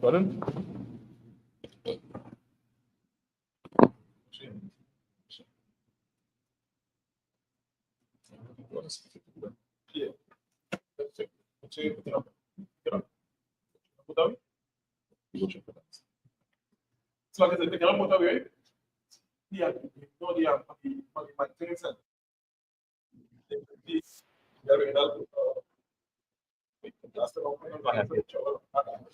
Pardon? Yeah. So like I said, the camera motor way. Yeah, no, the maintenance and the that's the opening but I like to understand what I like.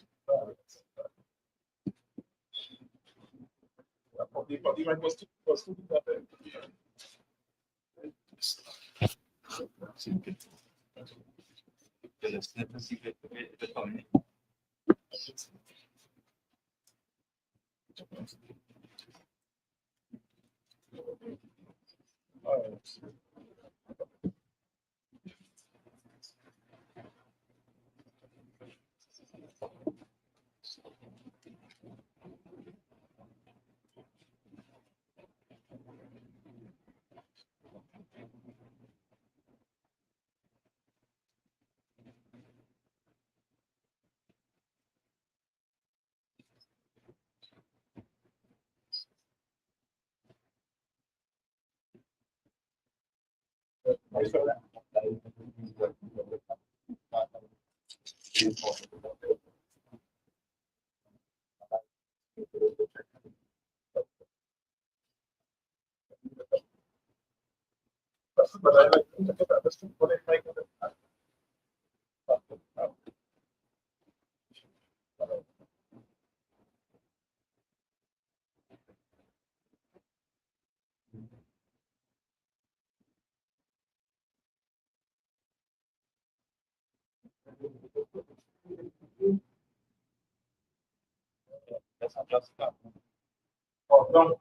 Oh, no.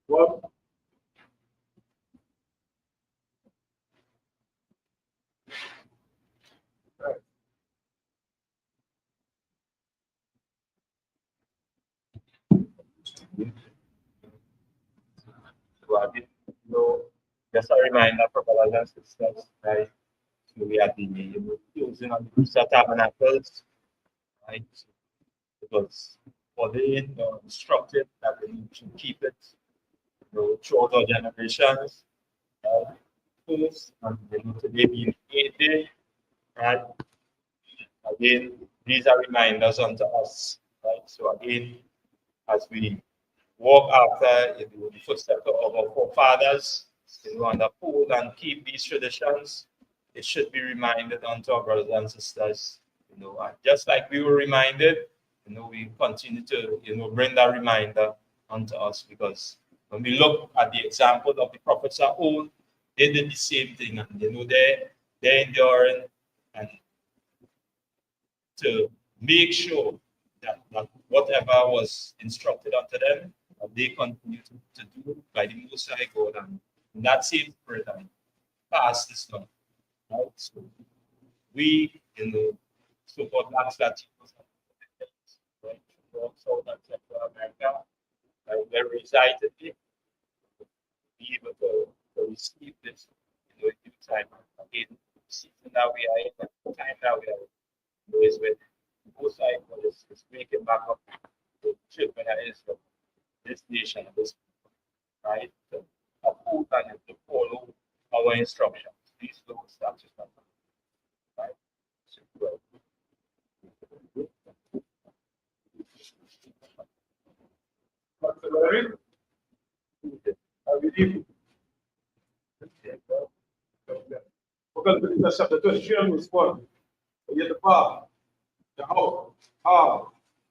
What? So just a reminder for brothers and sisters, right? So we have been using on the tabernacles, right? Because for the instructed that we need to keep it, throughout our generations, right? First, and today being 8th day, right? Again, these are reminders unto us, right? So again, as we walk after the footsteps of our forefathers, and uphold and keep these traditions, it should be reminded unto our brothers and sisters, and just like we were reminded, we continue to, bring that reminder unto us, because when we look at the example of the prophets of old, they did the same thing, and they're enduring and to make sure that whatever was instructed unto them, they continue to do by the Most High God, and in that same spirit and pass this on. Right? So we, so-called Black Latinos, right, from South and Central America, where we resided, be able to receive this, in due time. Again, the season that we are in, the time that we are in, is when both sides is making back up the children that is from this nation, this right? To uphold and to follow our instructions. These laws, statutes, and right? So, well, Because the chapter 23 was one. Yet the bar, the house,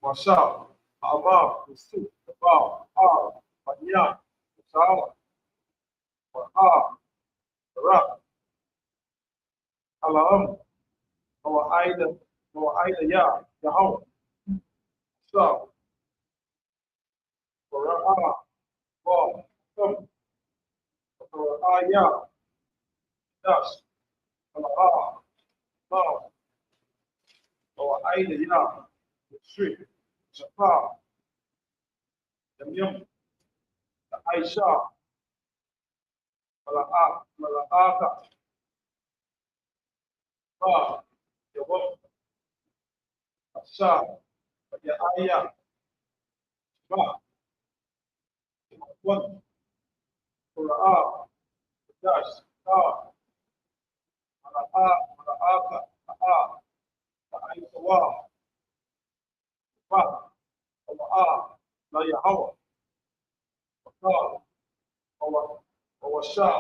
Mashal, Amar, the soup, the bar, Manya, the shower, the rock, Alam, our Ida Ya, the house, so, Ra'a, Bob, some, Ya, Das, Allah, Bob, our Ida Ya, the street, Jafar, Yum, the Aisha, Mala'aka, Ba, Yawam, Asha, Aya, Ba, One, Qura'a, Dash, Ta, Mala'aka, Ta'a, Aisha, Ba, Alla'a, La Yahawa, Ba, Awasha,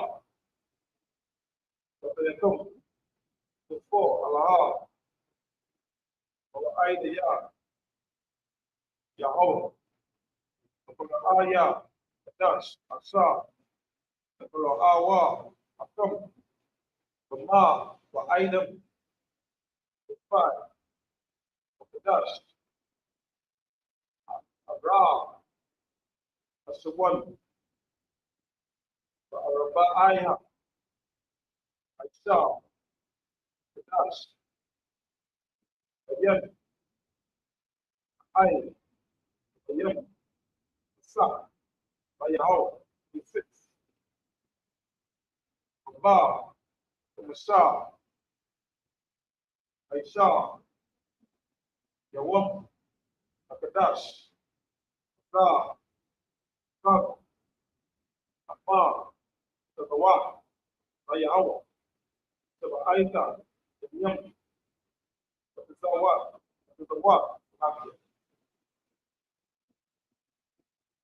Yakum, the four, Allah, Aida, Yahweh, the Aya, the Dash, Asa, the Awa, Akum, the Ma, the Item, the Five, the Dash, Abra, that's the one, the Arabaya, Aisha, the Dash, the Yen, I, the Yen, the Sa, the Yahweh, the Six, the Ba, the Masha, Aisha, Yawam, the Kadash, Ra, Kab, Ama, the Gawa, the Yahweh, the Aita, the Yam, the Zawa, the Zawa,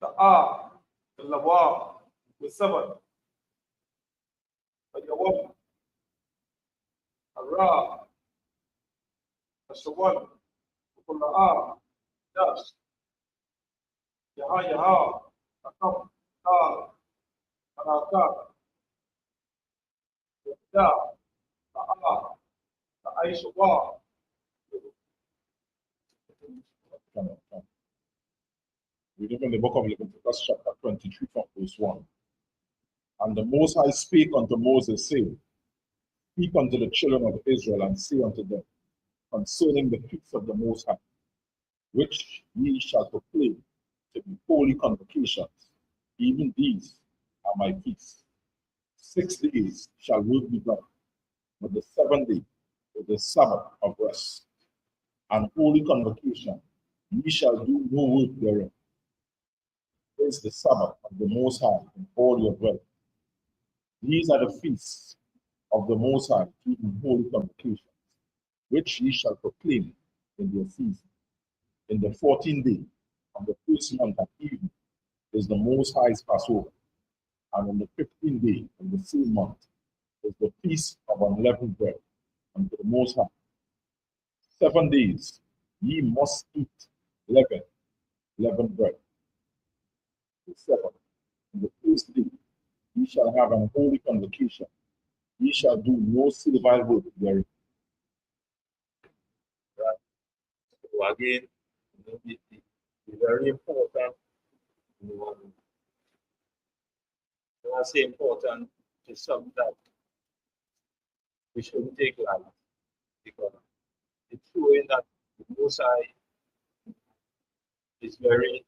the A, the Lawa, the Seven, the Yawam, the Ra, the Shawan, the Kula'a, Dash, Yaha, the Kam, Ta, the Aka, the Da, the A, the Aisha, Reading from the book of Leviticus, chapter 23, from verse 1. And the Most High spake unto Moses, saying, Speak unto the children of Israel, and say unto them, concerning the feasts of the Most High, which ye shall proclaim to be holy convocations, even these are my feasts. 6 days shall work be done, but the 7th day is the Sabbath of rest. And holy convocation, ye shall do no work therein. Is the Sabbath of the Most High in all your dwelling. These are the feasts of the Most High, keeping holy convocations, which ye shall proclaim in their season. In the 14th day of the first month at evening is the Most High's Passover, and on the 15th day of the same month is the feast of unleavened bread unto the Most High. 7 days ye must eat leavened bread. The 7th, on the first day, ye shall have an holy convocation. Ye shall do no servile work therein. Right. So again, it's very important. When I say important, it's something that we shouldn't take lightly, because it's showing that the Most High is very,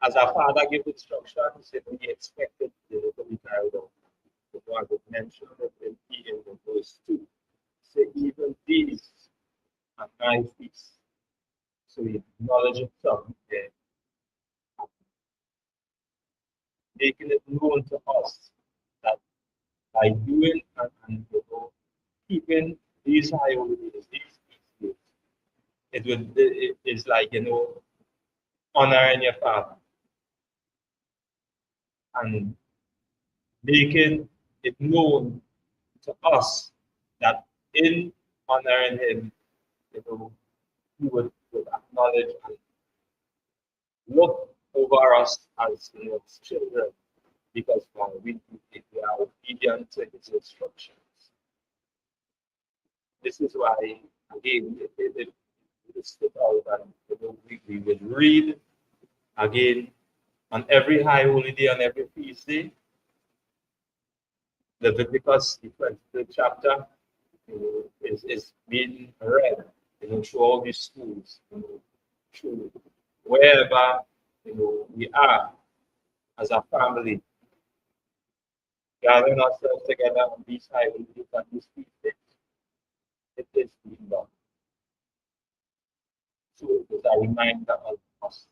as our father gave instructions, and we expected to be carried out. The God would mention it in the verse 2. Say, even these are my feasts. So we acknowledge something there, making it known to us that by doing and keeping these high holidays, these feast days, it is like, honoring your father and making it known to us that in honoring him, he would acknowledge and look over us as his children, because we are obedient to his instructions. This is why, again, it stood out, and we will read again on every high holy day, on every feast day. Leviticus, the 23rd chapter, is being read through all these schools. to wherever we are as a family, gathering ourselves together on these highways and these feasts. It is being done. So it is a reminder of us.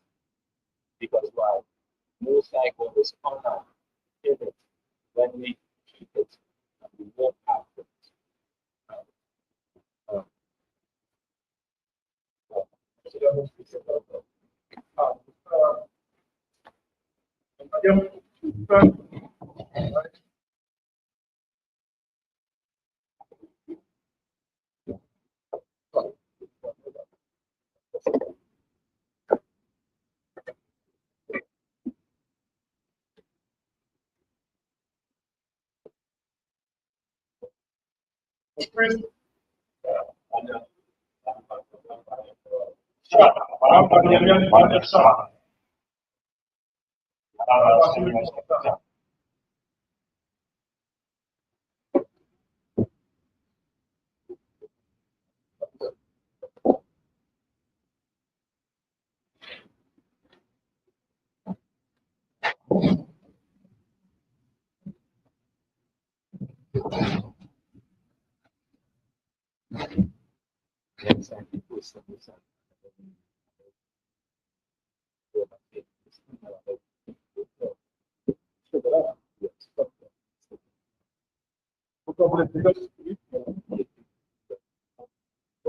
Because why? Most High God is honored in it when we keep it and we walk after it. Uh, so that was the second one.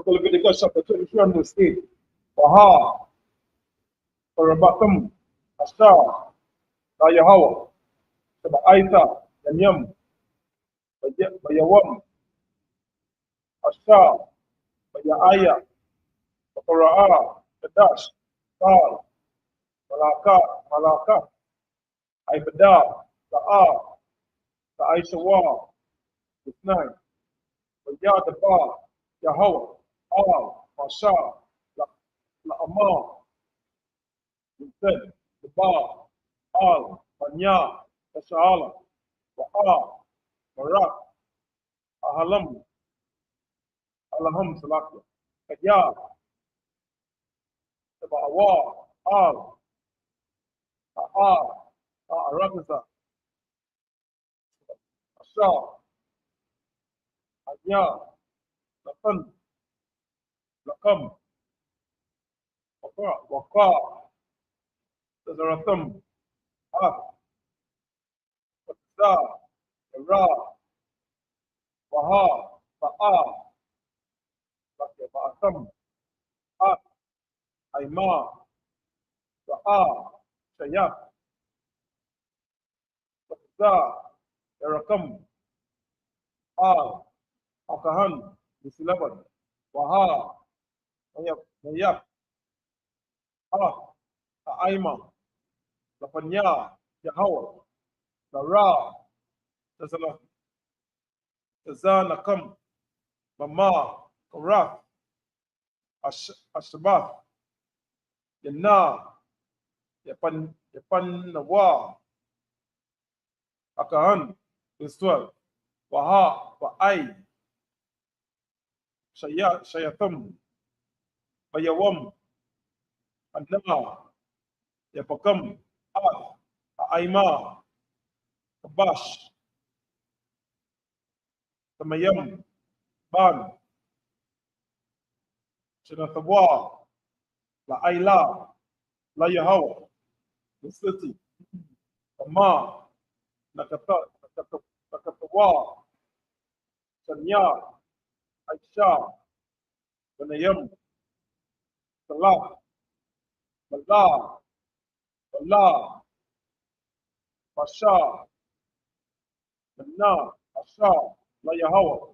Leviticus chapter 23 and verse 8. Baha, Parabatam, Asar, Yahweh, Aita, Yanyam, Bayawam, Asar, Bayaya, Paraa, Kadash, Tal, Malaka, Ibada, Ta'a, Ta'aishawa, verse 9. Bayadaba, Yahweh, Al, Masha, La'amar, verse 10. The Ba, Al, Banya, Tashala, Wa'a, Barak, Ahalam, Alaham, Salakya, Kaya, Awa, Al, A'a, Arakasa, Asha, Anya, Lakan, Lakam, Waka, Tazaratam, Ak, Patza, Ra, Waha, Ba'a, Ba'atam, Ak, Aima, Ba'a, Shayak, Patza, Yarakam, Al, Akahan, Bisilaban, Waha, Nayak, Ah, Aima, Lapanya, Yahweh, Lara, Tazanakam, Mama, Korath, Ashabath, Yana, Yapan Nawa, Akahan, verse 12. Waha, Wa'ai, Shayatam, Bayawam, Anna, Yapakam, Ad, Aima, Kabash, Tamayam, Ban, Shinathawa, La Aila, La Yahweh, the city, Ama, Nakatawa, Sanya, Aisha, Banayam, Salah, Bala, Bala, Pasha, Mana, Asha, La Yahweh,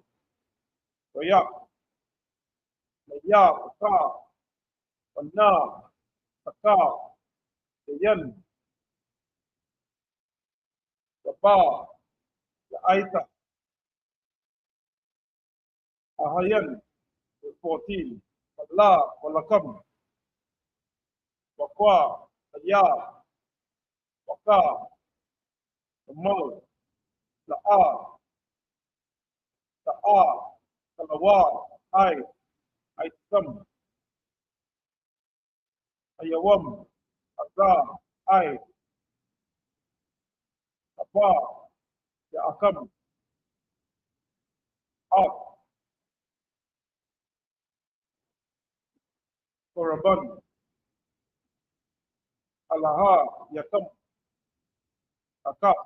Rayak, Maya, Paka, Mana, Taka, Yayan, Yaba, Aita, Ahayan, 14. Bala, Walakam, Wakwa, Aya, Waka, Mal, La'a, Ta'a, Talawa, Ai, Aitam, Ayawam, Azar, I, Abba, Yaakam, Ak, Koraban, Alaha, Yakam, Akak,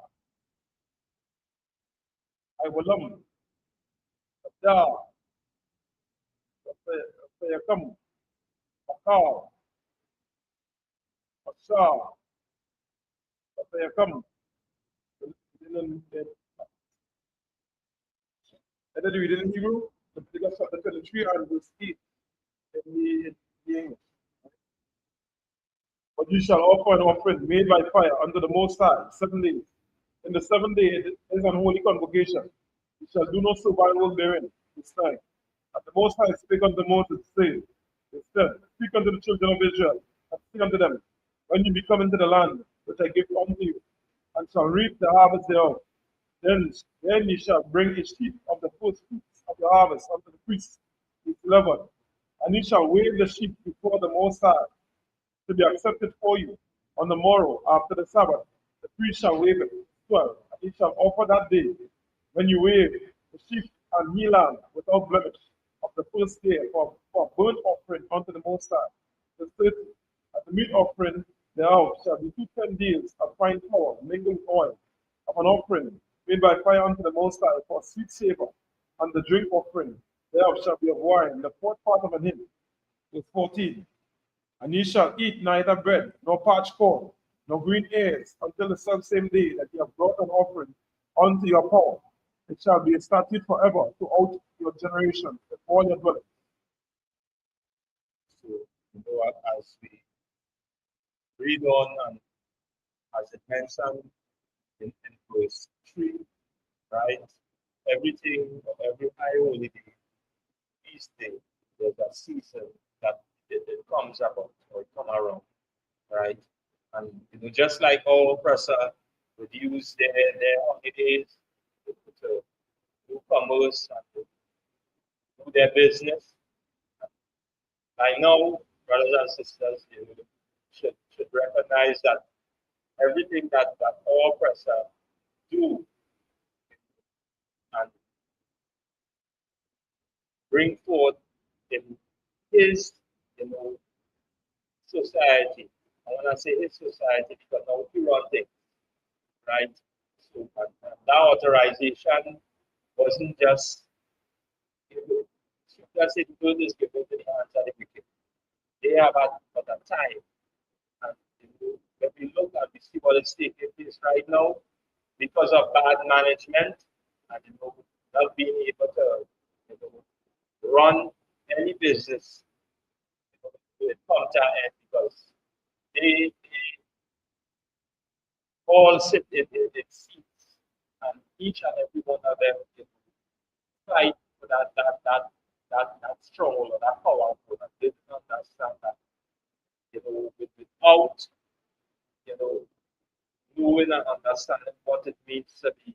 Iwalam, Abda, Yakam, Akar, Asha, Yakam, and then we didn't Hebrew, the tree and the seed in the English. But you shall offer an offering made by fire unto the Most High 7 days. In the 7th day it is an holy convocation. You shall do no servile work therein this time. And the Most High spake unto Moses, saying, Speak unto the children of Israel, and say unto them, when you be come into the land which I give unto you, and shall reap the harvest thereof, then ye shall bring a sheaf of the first fruits of the harvest unto the priest, his leaven, and he shall wave the sheep before the Most High to be accepted for you. On the morrow after the Sabbath, the priest shall wave it 12, and he shall offer that day, when you wave the sheep and ye lamb without blemish of the first day for burnt offering unto the Most High. The 30, and the meat offering thereof shall be 2 deals of fine flour mingled with oil, of an offering made by fire unto the Most High for a sweet savor, and the drink offering thereof shall be of wine, the fourth part of an hin. Verse 14. And ye shall eat neither bread, nor parched corn, nor green ears, until the same day that ye have brought an offering unto your power. It shall be a statute forever throughout your generations, in all your dwellings. So, you know what, as we read on, and as it mentioned in verse 3, right? Everything, every high holy day, feast day, there's a season that it comes about or it come around, right? And you know, just like our oppressor would use their holidays to do commerce and to do their business. I know, brothers and sisters, you should recognize that everything that our oppressor do and bring forth in his, you know, society. I want to say his society because now we run things, right? So that authorization wasn't just, just it good is given to the hands of the wicked. They have at a time. And you know, when we look and we see what is taking place right now, because of bad management and you know, not being able to you know, run any business, you know, with counter end because they all sit in seats, and each and every one of them you know, fight for that stronghold or that power, and they do not understand that you know without you know knowing and understanding what it means to be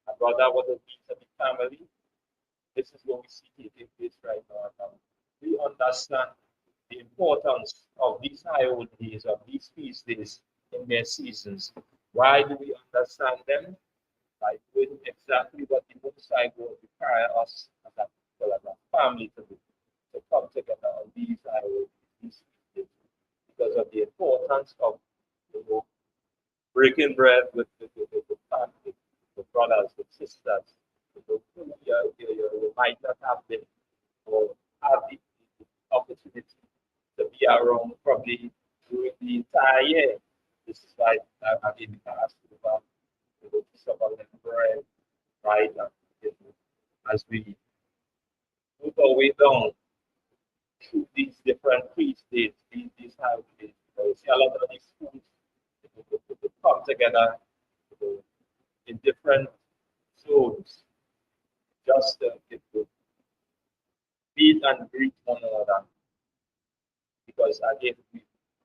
a brother, what it means to be family. This is what we see taking place right now. And we understand the importance of these high old days, of these feast days in their seasons. Why do we understand them? By doing exactly what the Most High God require us as a people, as a family to do, to come together on these high old days, these feast days, because of the importance of you know, breaking bread with family, with brothers, with sisters, with those who you might not have been or have the opportunity to be around probably during the entire year. This is why I've been asked about some of the bread, right? And, you know, as we move our way down through these different feast days, these holidays, you know, you see a lot of these foods they come together you know, in different zones just to meet and greet one another. Because again,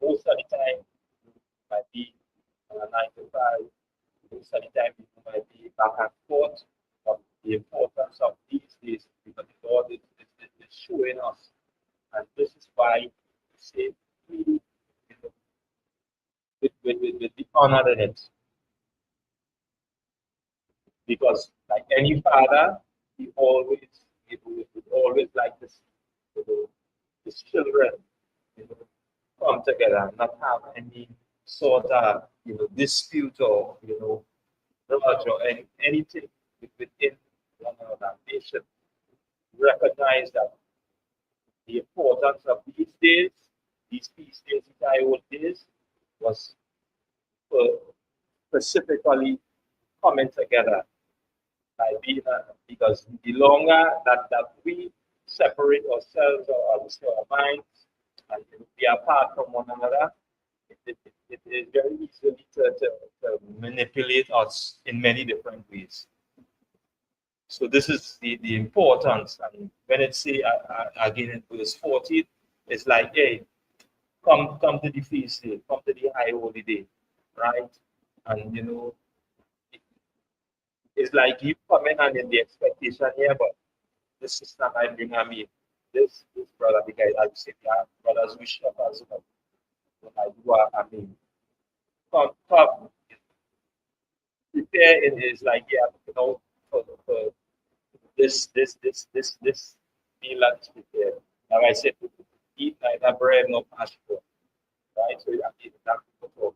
most of the time you might be on a 9 to 5, most of the time you might be back and forth. But the importance of these days because the Lord is showing us. And this is why we say we with the honor in it. Because like any father, he would always like this, his children, come together and not have any sort of, dispute or, grudge or anything within one another. They should recognize that the importance of these days, these feast days, these IO days, was specifically coming together by being, because the longer that we separate ourselves or our minds and be apart from one another, it is very easily to manipulate us in many different ways. So this is the importance. And when it say again in verse 14, it's like, hey, come to the feast day, come to the high holy day, right? And it's like you come in and in the expectation here, but this sister might bring me this brother, because I say, yeah, brothers wish up as well. But I do, come, prepare it is like, yeah, for this meal that is prepared. Like I said, eat neither bread nor pasture, right? So you have to eat that before.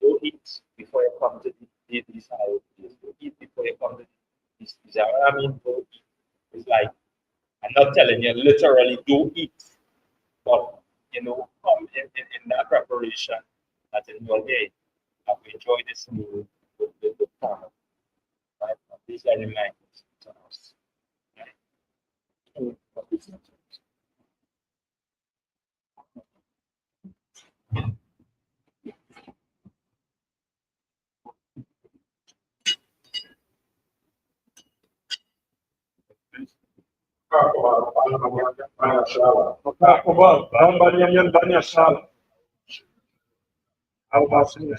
Don't eat before you come to these high days. Don't eat before you come to these. I mean, don't eat. It's like, I'm not telling you literally don't eat, but come in that preparation that in your day, I will enjoy this meal with the family. Right? These are the reminders to us. Right? Makakuba, Bambanya yan Banya Sal. Albasin.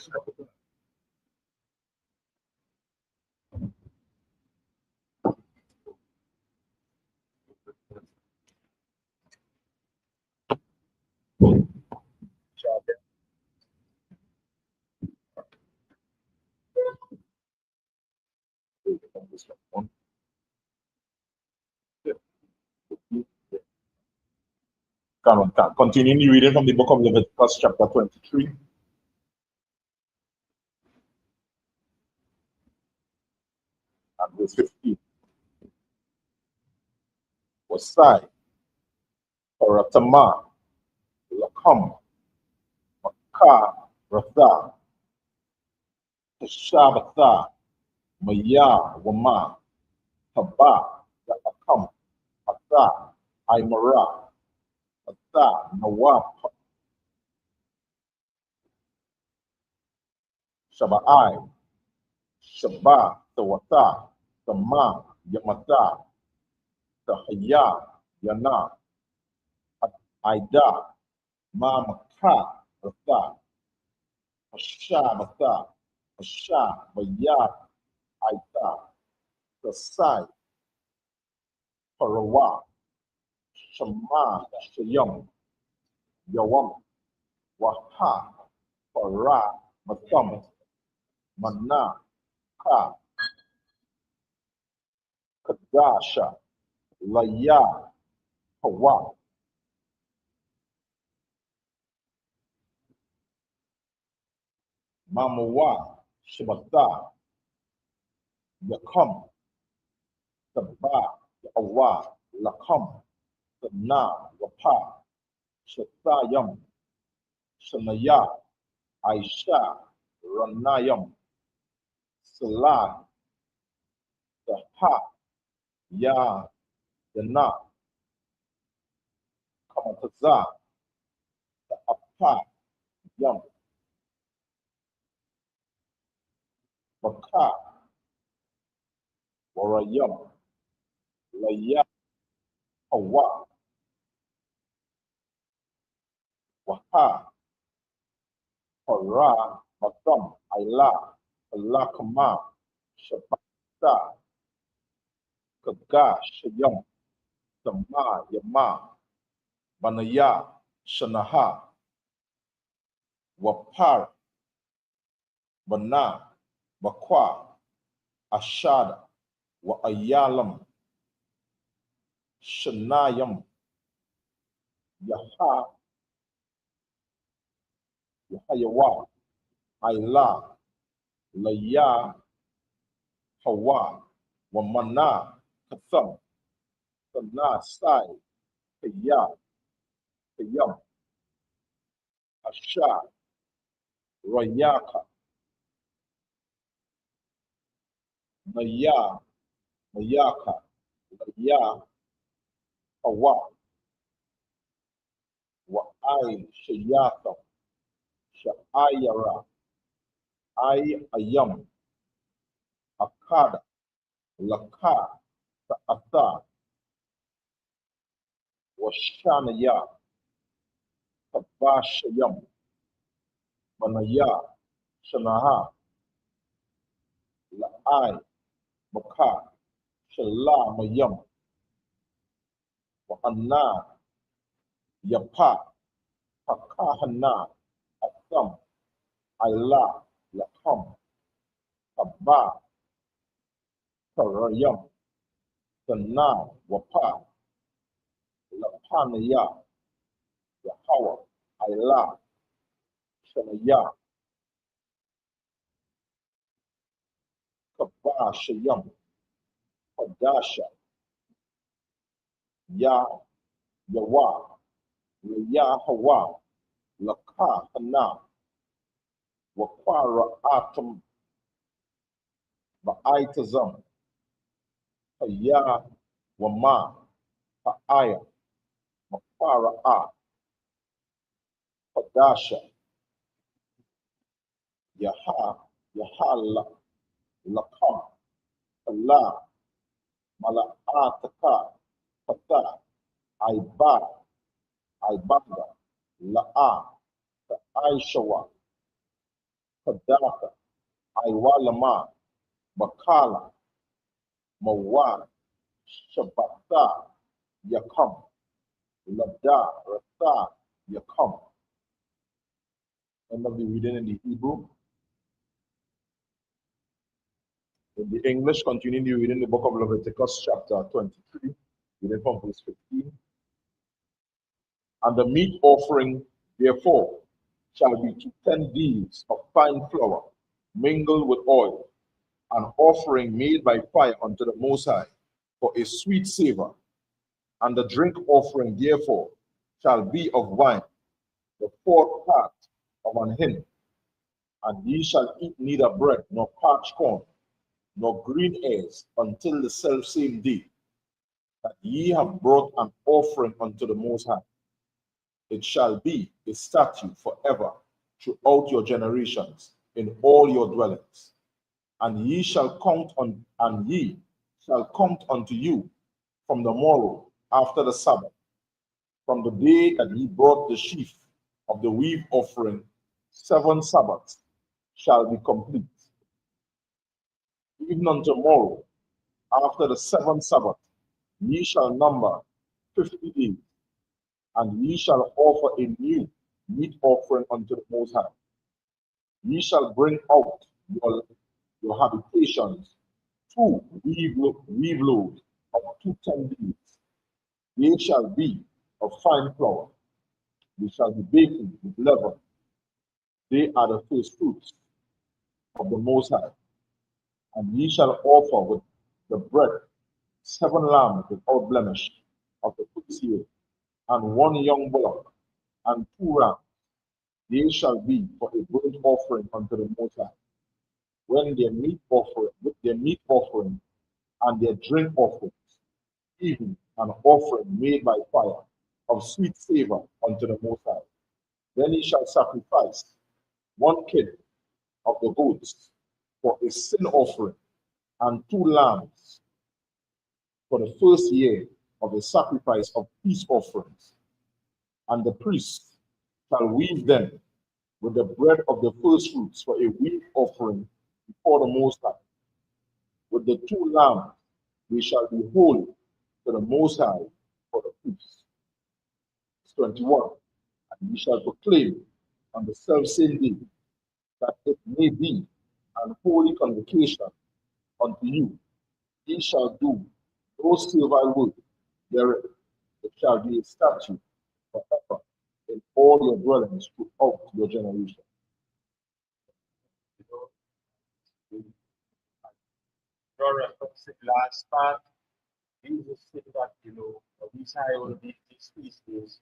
Come on, continuing reading from the book of Leviticus, chapter 23. And verse 15. Wasai, Paratama, Lakam, Maka, Ratha, Tashabatha, Maya, Wama, Taba, Yakam, Ata, Aimara, Ata, Nawap, Shabai, Shaba, Tawata, Tama, Yamata, Tahaya, Yana, Aida, Mamaka, Rata, Ashabata, Asha, Maya, Aita, Tasai, Parawa, Shama, Shayam, Yawam, Waha, Para, Matam, Mana, Ka, Kadasha, Laya, Hawa, Mamawa, Shabata, Yakam, Taba, Yawa, Lakam, Sana, Wapa, Shatayam, Shanaya, Aisha, Ranayam, Salah, Daha, Ya, Yana, Kamataza, the Apa, Yam, Baka, Warayam, Laya, Hawa, Waha, Hara, Matam, Aila, Alakama, Shabata, Kaga, Shayam, Sama, Yama, Banaya, Shanaha, Wapar, Bana, Bakwa, Ashada, Wa Ayalam, Shanayam, Yaha, Yahayawa, Ayla, Laya, Hawa, Wamana, Katham, Kana Sai, Kaya, Kayam, Asha, Rayaka, Naya, Mayaka, Laya, Hawa, Wa Ai, Shayaka, Sha'ayara, I Ayam, Akada, Laka, Ta'ata, Washanaya, Tabashayam, Manaya, Shanaha, La'ai, Maka, Shala Mayam, Wa'anna, Yapa, Pakahana, Atam, Ayla, Lakam, Abba, Karayam, Dana, Wapa, Lapanaya, Yahawa, Ayla, Shanaya, Kabashayam, Padasha, Ya, Yawa, Yahawa, Laka, Hana, Wakwara, Atom, Ba'aitazam, Haya, Wama, Ha'aya, Makwara, Padasha, Yaha, Yahala, Lakam, Allah, Mala'ataka, Pata, Aiba, Aibanda, La'a, Aishawa, Padaka, Aiwalama, Bakala, Mawan, Shabata, Yakam, Lada, Rata, Yakam. End of the reading in the Hebrew. In the English, continuing the reading the book of Leviticus, chapter 23, reading from verse 15. And the meat offering, therefore, shall be to 10 deals of fine flour, mingled with oil, an offering made by fire unto the Most High, for a sweet savor. And the drink offering, therefore, shall be of wine, the fourth part of an hin. And ye shall eat neither bread, nor parched corn, nor green herbs, until the selfsame day that ye have brought an offering unto the Most High. It shall be a statute forever throughout your generations in all your dwellings. And ye shall count unto you from the morrow after the Sabbath, from the day that ye brought the sheaf of the wheat offering, 7 Sabbaths shall be complete. Even unto tomorrow, after the 7th Sabbath, ye shall number 50 days, and ye shall offer a new meat offering unto the Most High. Ye shall bring out your habitations 2 weave loads of 2 10 days. They shall be of fine flour. They shall be baking with leaven. They are the first fruits of the Most High. And ye shall offer with the bread 7 lambs without blemish of the first year, and 1 young bullock, and 2 rams. They shall be for a burnt offering unto the Most High. When their meat offering and their drink offerings, even an offering made by fire of sweet savor unto the Most High. Then he shall sacrifice 1 kid of the goats for a sin offering, and 2 lambs for the first year of the sacrifice of peace offerings. And the priest shall weave them with the bread of the first fruits for a wheat offering before the Most High. With the 2 lambs they shall be holy to the Most High for the priest. 21. And ye shall proclaim on the self-same day, that it may be an holy convocation unto you. Ye shall do no servile work therein. It shall be a statute forever in all your dwellings throughout your generation. Draw reference to the last part. Jesus said that, these high will be these feast days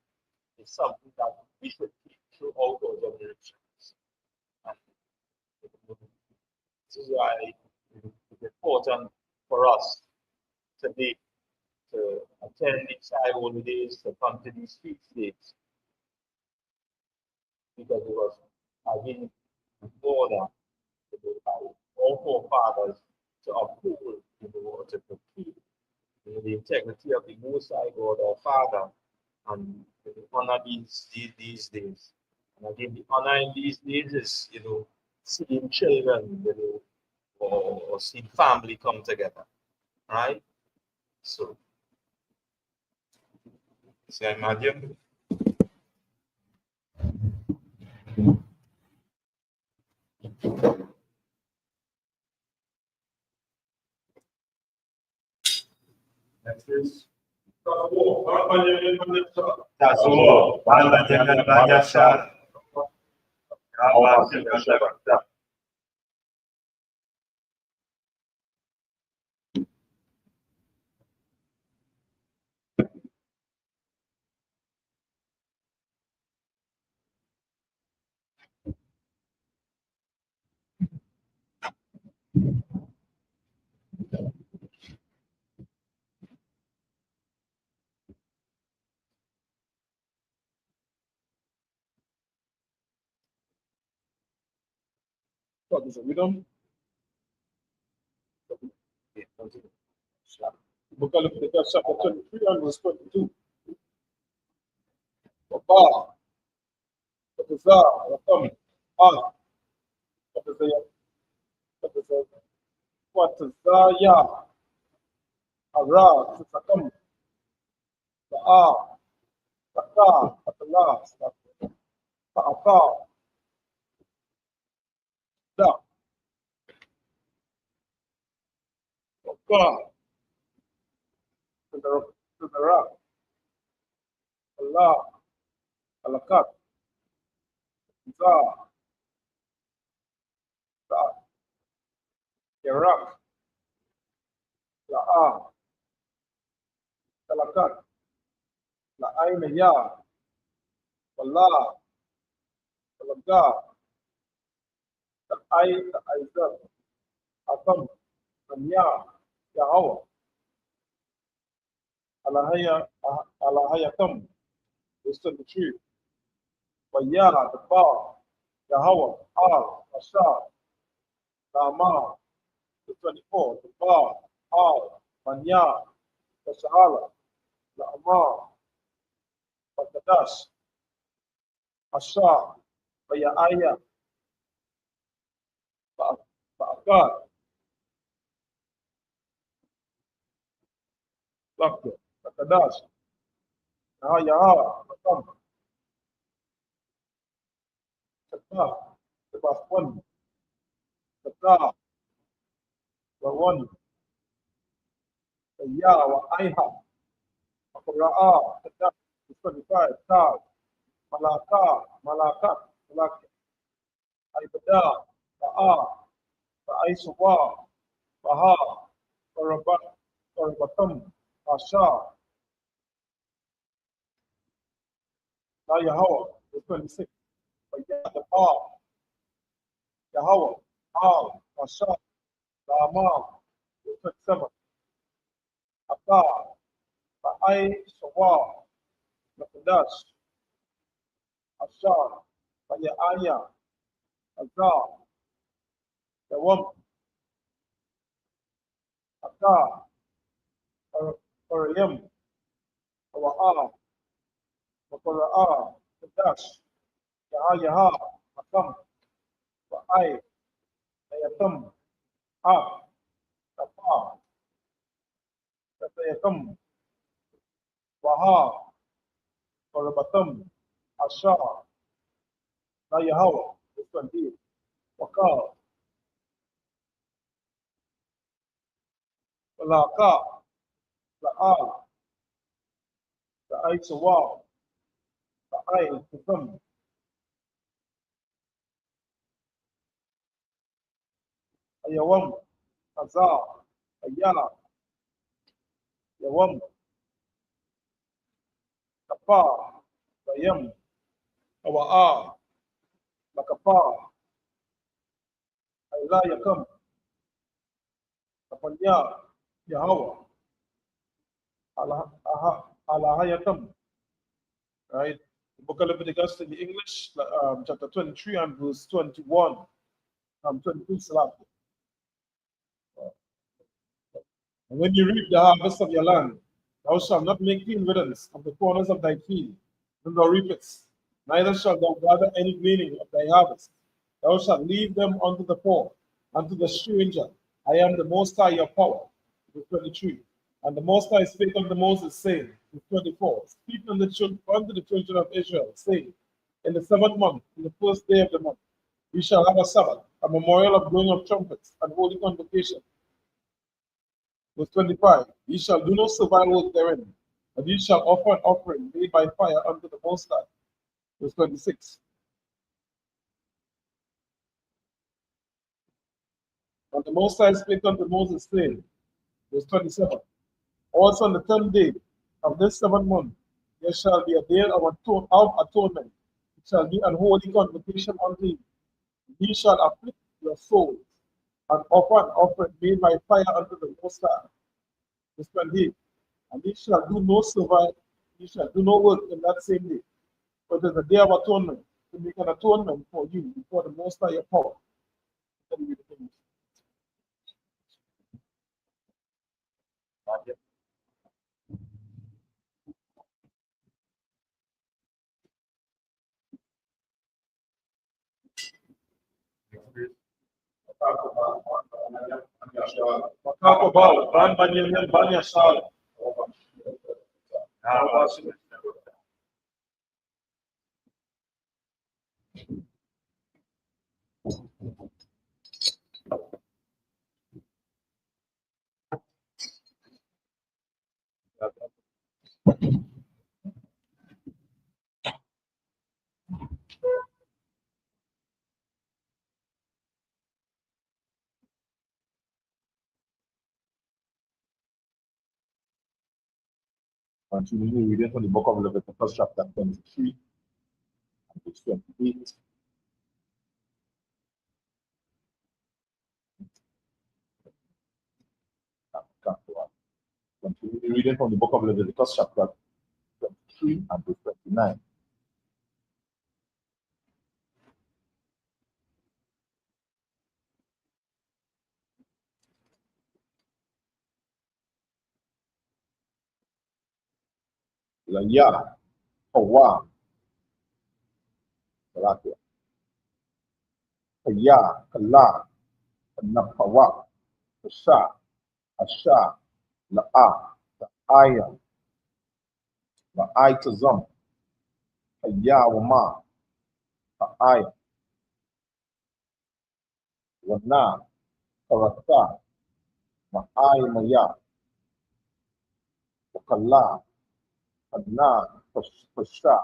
is something that we should keep throughout our generations. And this is why it's important for us today to attend these high holidays, to come to these feast days, because it was again order by all forefathers to uphold, to keep the integrity of the Most High God, our Father, and honor these days. And again, the honor in these days is, seeing children, or seeing family come together, right? So, I imagine. Next is Banyak Tasuo, bala jangan banyak syarat. Awasi masyarakat. What is it? We don't. Book of Leviticus chapter 23 and verse 22. Baba, Batazar, Rakam, Ah, Batazaya, Ara, Sakam, Ba'a, Taka, Batala, Ta'aka, Da, Oka, Tudara, Allah, Alakat, Za, Sa, Iraq, La'a, Talakat, La'aina Ya, Wallah, Talaga, Ta'aizar, Atam, Anya, Yahweh, Alahayatam, verse 23. Waya, the Ba, Yahweh, Al, Ashar, Rama, the 24, the Ba, Al, Manya, the Shahala, the Amar, Bagadash, Ashar, Aya, Ba'akar, Bakr, Bagadash, Yaha, Batam, Shakah, the Baswan, the Ka, the One, the Ya, wa Aiha, Ra'a, the 25, Tal, Malaka, Malakat, Malak, Ibada, Ba'a, Ba'aisuwa, Baha, Barabatam, Asha, La Yahweh, the 26, the Ba, Yahweh, Al, Asha, Lama, the 27, Ata, Ba'aisuwa, the Kadash, Asha, Aya, Azar, the Wam, Ata, Orayim, Wa'a, Wakara'a, Kadash, Yaha, Akam, Wa'ai, Ayatam, Ah, Tapa, Tapayatam, Waha, Korabatam, Asha, La Yahweh, verse 28. Wakal, Laka, La'al, La'ai Sawal, La'ai Kazam, Ayawam, Azar, Ayala, Yawam, Kapa, Bayam, Awa'a, Lakapa, Ayla Yakam, Kapanya, Yahweh, Alahayakam, right? The book of Leviticus in the English, chapter 23 and verse 21, 22 Salah. And when you reap the harvest of your land, thou shalt not make clean riddance of the corners of thy field, when thou reapest, neither shalt thou gather any gleaning of thy harvest. Thou shalt leave them unto the poor, unto the stranger. I am the Most High your power. Verse 23. And the Most High spake unto Moses, saying, verse 24, speak unto the children of Israel, saying, in the seventh month, in the first day of the month, ye shall have a Sabbath, a memorial of blowing of trumpets, and holy convocation. Verse 25, ye shall do no servile work therein, but ye shall offer an offering made by fire unto the Most High. Verse 26. And the Most High spake unto Moses, saying, verse 27, also on the 10th day of this seventh month, there shall be a day of atonement. It shall be an holy convocation unto you. Ye shall afflict your souls, and offer an offering made by fire unto the Most High. Verse 28. And ye shall do no servile, ye shall do no work in that same day. But it is a day of atonement, to make an atonement for you before the Most High your power. Makakabal, ban banyan ban yasal. Continuing reading from the book of Leviticus, chapter 23, and verse 28. Continuing reading from the book of Leviticus, chapter 23, and verse 29. Laya, Hawa, Salakia. Kaya, Kala, Napawa, Asha, Asha, La'a, Aya, La'aitazam, Kaya, Wama, Aya, Wana, Karata, Ma'ai Maya, Wakala, Adna, Pasha,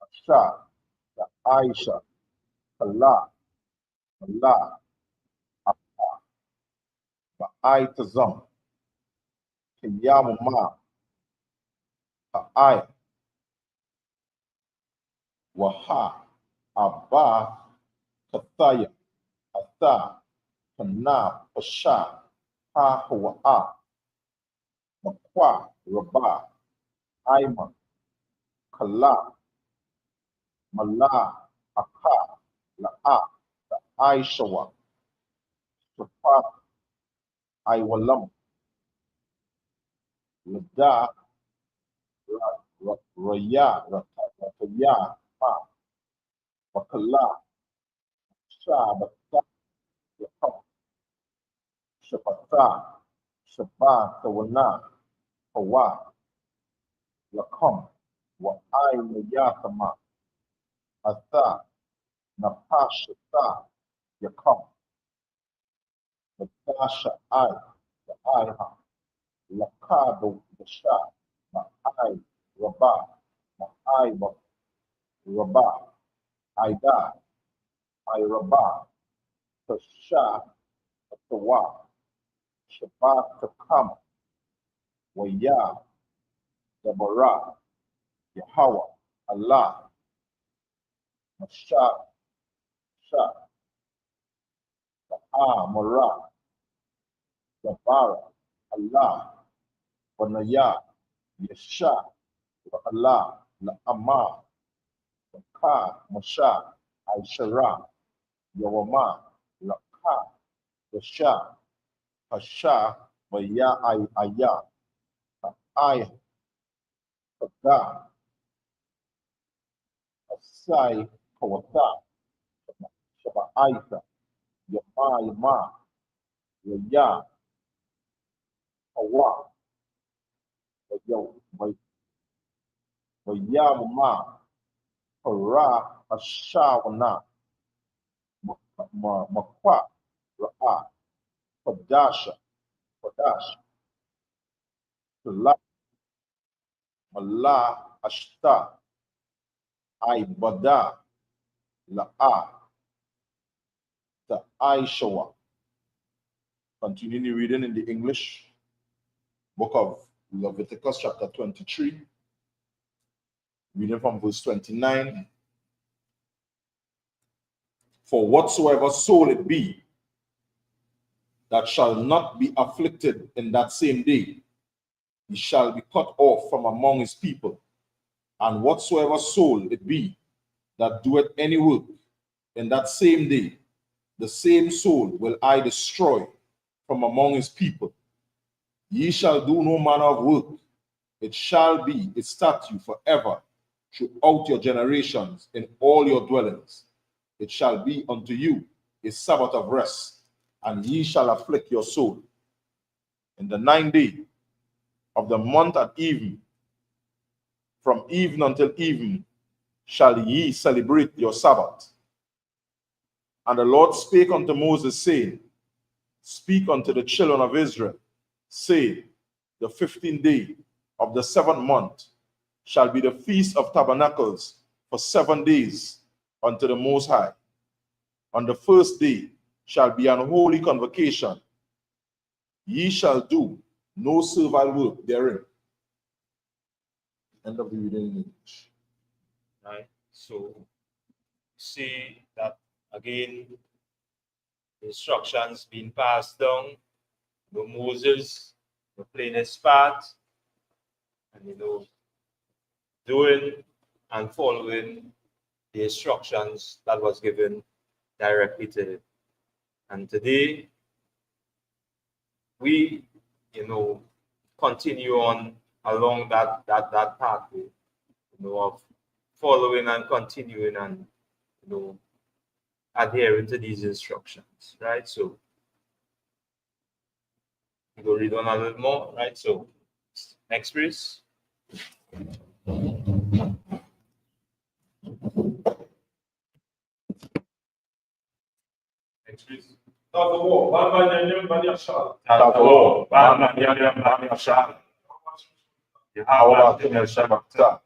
Asha, Aisha, Kala, Allah, Ma'aitazam, Kaya, Wama, Aya, Waha, Abba, Kathaya, Ata, Kana, Pasha, Ha, Hawa'a, Makwa, Rabah, Aiman, Kala, Mala, Aka, La'a, Aishawa, Shafa, Aiwalam, Lada, Raya, Rataya, Ha, Wakala, Shabata, Yakam, Shapata, Shaba, Tawana, Hawa, Lakam, Wa Ai Mayakama, Ata, Napashata, Yakam, Natasha, I, the Iha, Lakado, the Shah, Ma'ai, Rabah, Ma'ai, Rabah, Aida, I Rabah, Tasha, Tawa, Shabbat, Takam, Waya, Deborah, Yahweh, Allah, Mashah, Shah, Mara, Jabara, Allah, Wanaya, Yesha, Allah, La'ama, Ka, Masha, Aishara, Yawama, Laka, Yasha, Hasha, Waya, Aya, Ay, Kada, Asai, Kawata, Shaba'aita, Yama, Yaya, Hawa, Wayama, Hara, Ashawana, Makwa, Ra'a, Padasha, Tala, Mala, Ashta, Aibada, La'a, the Aishawa. Continuing reading in the English book of Leviticus, chapter 23, reading from verse 29. For whatsoever soul it be that shall not be afflicted in that same day, he shall be cut off from among his people. And whatsoever soul it be that doeth any work in that same day, the same soul will I destroy from among his people. Ye shall do no manner of work. It shall be a statute forever throughout your generations in all your dwellings. It shall be unto you a Sabbath of rest, and ye shall afflict your soul. In the 9th day of the month at even, from even until even, shall ye celebrate your Sabbath. And the Lord spake unto Moses, saying, Speak unto the children of Israel, say, the 15th day of the 7th month shall be the feast of tabernacles for 7 days unto the Most High. On the first day shall be an holy convocation. Ye shall do no servile work therein. End of the reading in English. Right. So see that again, instructions being passed down. Moses, playing his part, and doing and following the instructions that was given directly to him. And today we, continue on along that pathway, of following and continuing and adhering to these instructions, right? So we go read on a little more, right? So next please. Next please. Tavo, Banyanyam Banyashal. Tavo, Banyanyam Banyashal. Yahweh Timel Shabakta.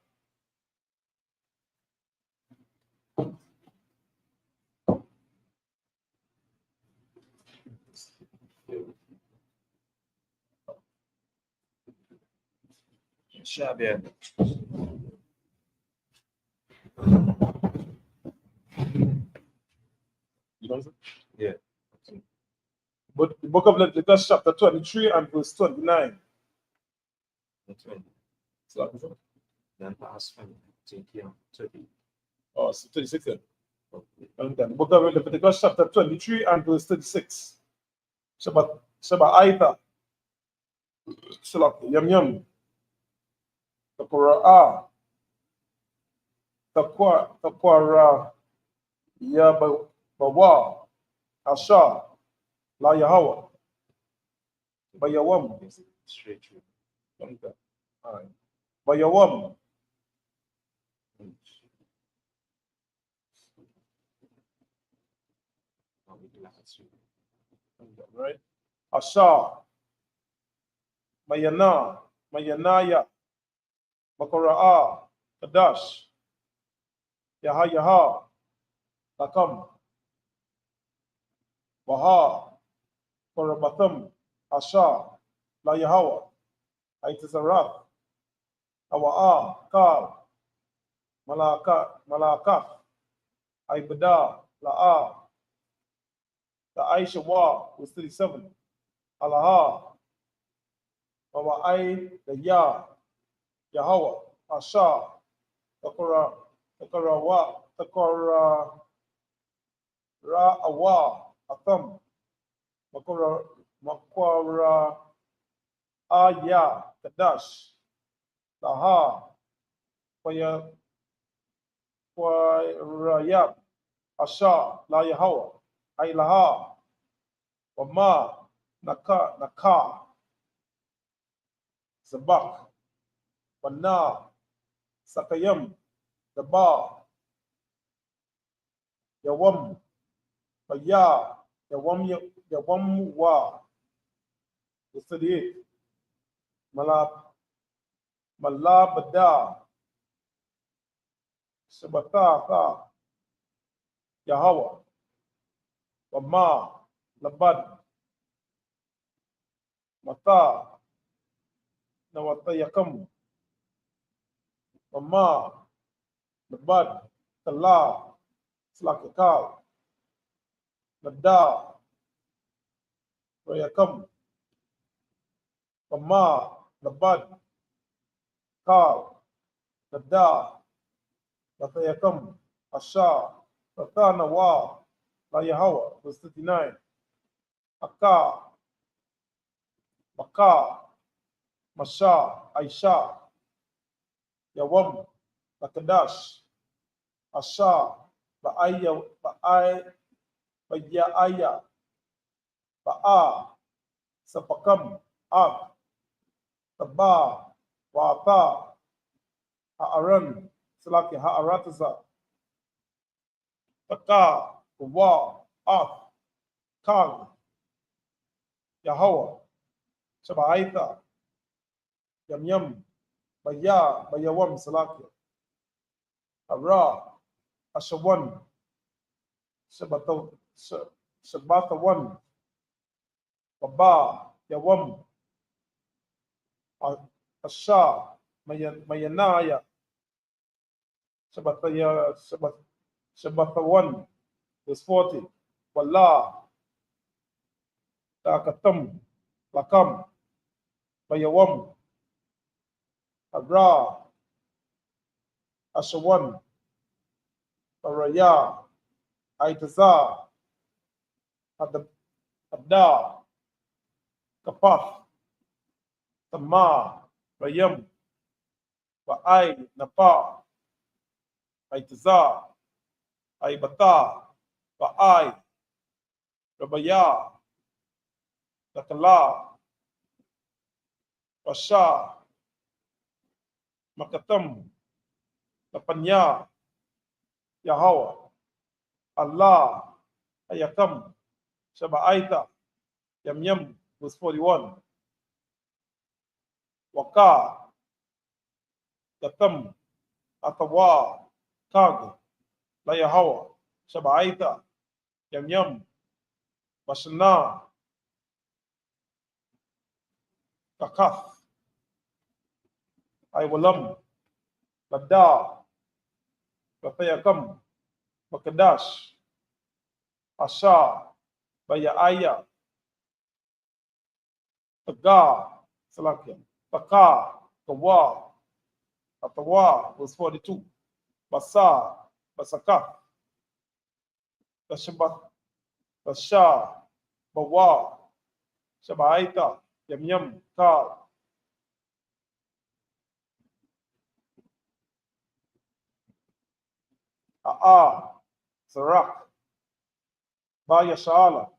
Shabbat. You know what I'm saying? Yeah. But the book of Leviticus, chapter 23 and verse 29. That's right. So, Then pass from 30. oh, so 36 then. Okay. And then the book of Leviticus, chapter 23 and verse 36. Shabbat Aita. Yam Yam. Tapura Tapura Ya Bawa Asha La Yahweh Bayawam. Straight through. All right. Bayawam Right? Asha, Mayana, Mayanaya, Makara'a, Kadash, Yaha, Takam, Waha, Korabatham, Asha, La Yahawa, Aitazarath, Awa'a, Kal, Malakaf, Aibada, La'a, the Aisha Wa was 37, Alaha, Mawa'ai, the Ya, Yahweh, Asha, Takara, Ra'awa, Atham, Makwara, Aya, Kadash, Laha, Rayab, Asha, La Yahweh, Ailaha, Wama, Naka, Zabak, Wana, Sakayam, Daba, Yawam, Baya, Yawam Wa, the 38, Malabada, Shabata, Yahweh, Wama, Labad, Mata, Nawatayakam, Wama, Labad, Kala, Slakakal, Nada, Rayakam, Wama, Labad, Kal, Nada, Latayakam, Asha, Ratana Wa, La Yahweh, verse 39, Aka, Maka, Masha, Aisha, Yawam, Lakadash, Asha, Ba'aya, Ba'aya, Ba'a, Sapakam, Ak, Taba, Wa'ata, Ha'aran, Salaki, Ha'arataza, Taka, Wa, Ak, Kal, Yahweh, Shaba'aita, Yam, Bayawam, Salaki, Ara, Ashawan, Shabbatawan, Baba, Yawam, Asha, Mayanaya, Shabbatawan, verse 40, Wala, Takatam, Lakam, Bayawam, Abra, Ashawan, Araya, Aitaza, Abda, Kapath, Tama, Rayam, Ba'ai, Napa, Aitaza, Aibata, Ba'ai, Rabaya, Takala, Pasha, Makatam, Tapanya, Yahweh, Allah, Ayakam, Shaba'aita, Yam, verse 41, Waka, Yatam, Atawa, Kag, La Yahweh, Shaba'aita, Yam, Bashana, Kakath, Iwalam, Lada, Batayakam, Makadash, Asha, Bayaaya, Taga, Salakia, Taka, Kawa, Atawa, verse 42, Basa, Basaka, Bashabat, Basha, Bawa, Shabaita, Yam, Kal, A'a, Sarak, Baya Shala,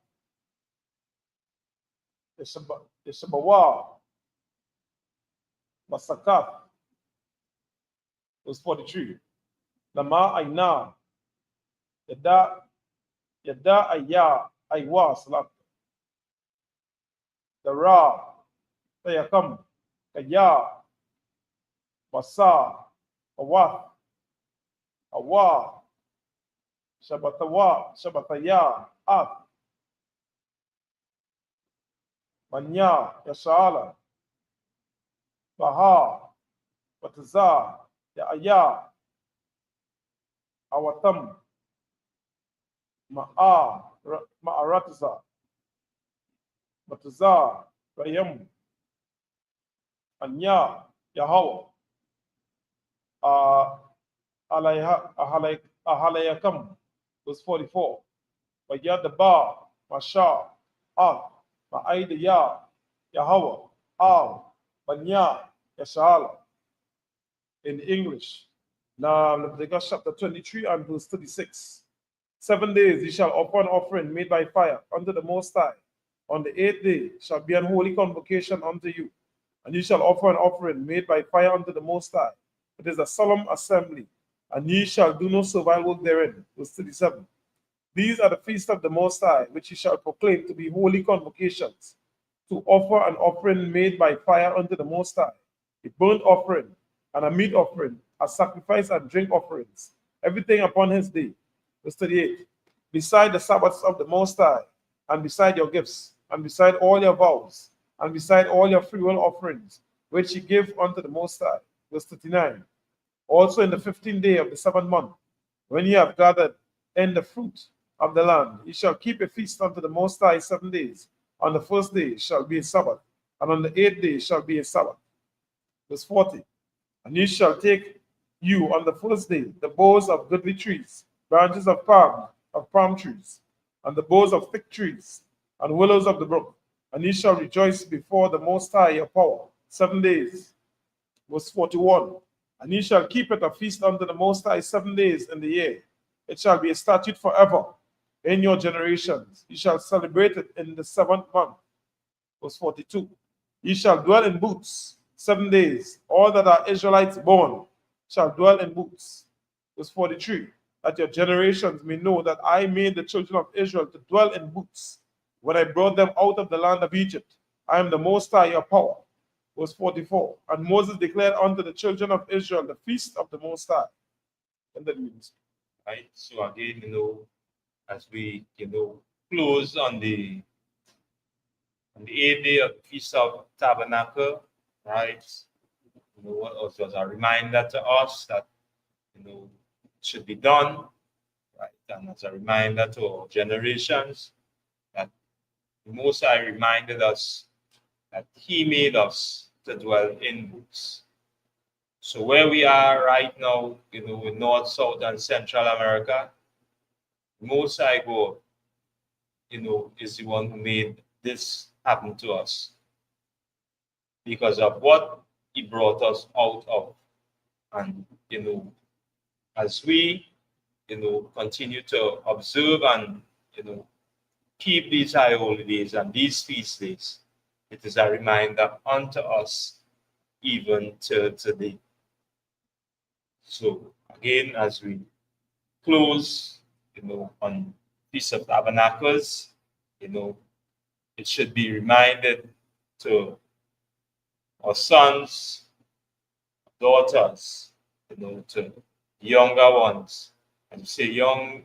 Ishabawa, Masakat, verse 43, Lama Aina, Yada, Yada Aya Aywa Salat. The Ra Tayakam Kaya Wasa Awath Awa Shabatawa Shabataya Ath Manya Yashala Baha Bataza Aya Awatam Ma'aratiza Bataza Rayam Anya Yahweh Ahalayakam was 44. Yadaba Masha Al Ma'aida Ya Yahweh Al Banya Yashala in English. Now Leviticus chapter 23 and verse 36. 7 days ye shall offer an offering made by fire unto the Most High. On the 8th day shall be an holy convocation unto you, and ye shall offer an offering made by fire unto the Most High. It is a solemn assembly, and ye shall do no servile work therein. Verse 37. These are the feasts of the Most High, which ye shall proclaim to be holy convocations, to offer an offering made by fire unto the Most High, a burnt offering and a meat offering, a sacrifice and drink offerings, everything upon his day. Verse 38. Beside the Sabbaths of the Most High, and beside your gifts, and beside all your vows, and beside all your freewill offerings, which ye give unto the Most High. Verse 39. Also in the 15th day of the 7th month, when ye have gathered in the fruit of the land, ye shall keep a feast unto the Most High 7 days. On the first day shall be a Sabbath, and on the 8th day shall be a Sabbath. Verse 40. And ye shall take you on the first day the boughs of goodly trees, branches of palm trees, and the boughs of thick trees, and willows of the brook, and ye shall rejoice before the Most High your power 7 days. Verse 41. And ye shall keep it a feast unto the Most High 7 days in the year. It shall be a statute forever in your generations. Ye shall celebrate it in the 7th month. Verse 42. Ye shall dwell in booths 7 days. All that are Israelites born shall dwell in booths. Verse 43. That your generations may know that I made the children of Israel to dwell in booths when I brought them out of the land of Egypt. I am the Most High your power. Verse 44. And Moses declared unto the children of Israel the feast of the Most High. And then means. Right. So again, as we close on the 8th day of the Feast of Tabernacle, right? What also was a reminder to us that it should be done, right? And as a reminder to our generations that the Most High reminded us that He made us to dwell in booths. So where we are right now, in North, South, and Central America, Most High God, is the one who made this happen to us because of what He brought us out of. And, as we, continue to observe and, keep these high holidays and these feast days, it is a reminder unto us even to today. So again, as we close, on Feast of Tabernacles, it should be reminded to our sons, daughters, to younger ones, as you say,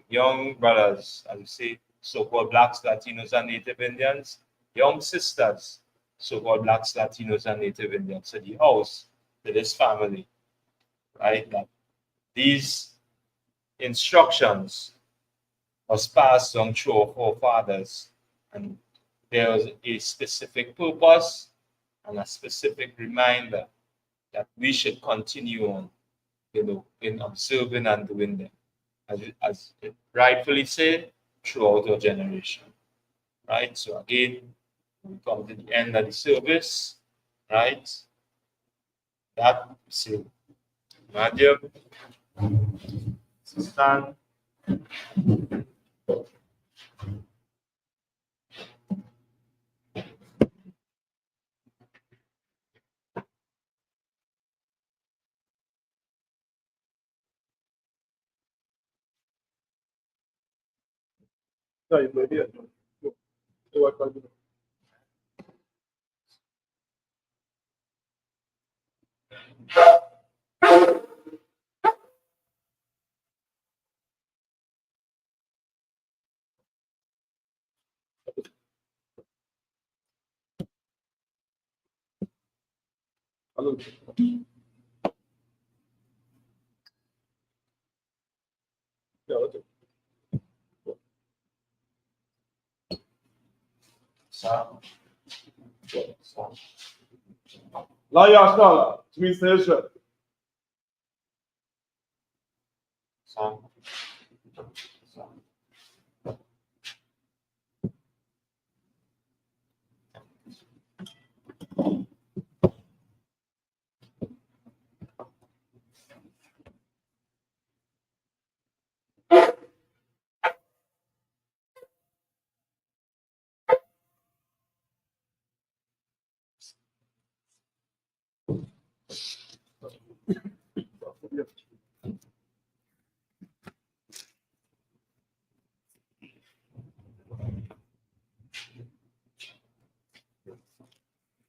young brothers, as you say, so-called Blacks, Latinos, and Native Indians, young sisters, so-called Blacks, Latinos, and Native Indians, to the house, to this family, right? That these instructions was passed on through our forefathers, and there was a specific purpose and a specific reminder that we should continue on, in observing and doing them, as it rightfully said, throughout our generation, right? So again, we come to the end of the service, right? That we say, Madam, stand. Sorry, my dear. So what can you do? Hello. Yeah, okay. La yaşlar, kimin seyirci?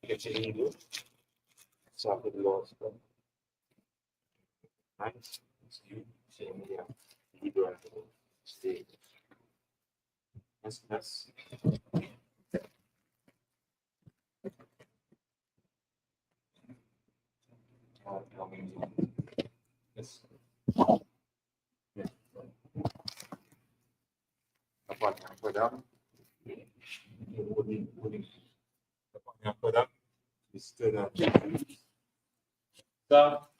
Continue. Start with the Lord's Prayer. Nice. You say me up. You do it. Stay. Yes. Yes. Yeah. Upon your foot up. Wooden. Upon your foot up. You stood up. Stop.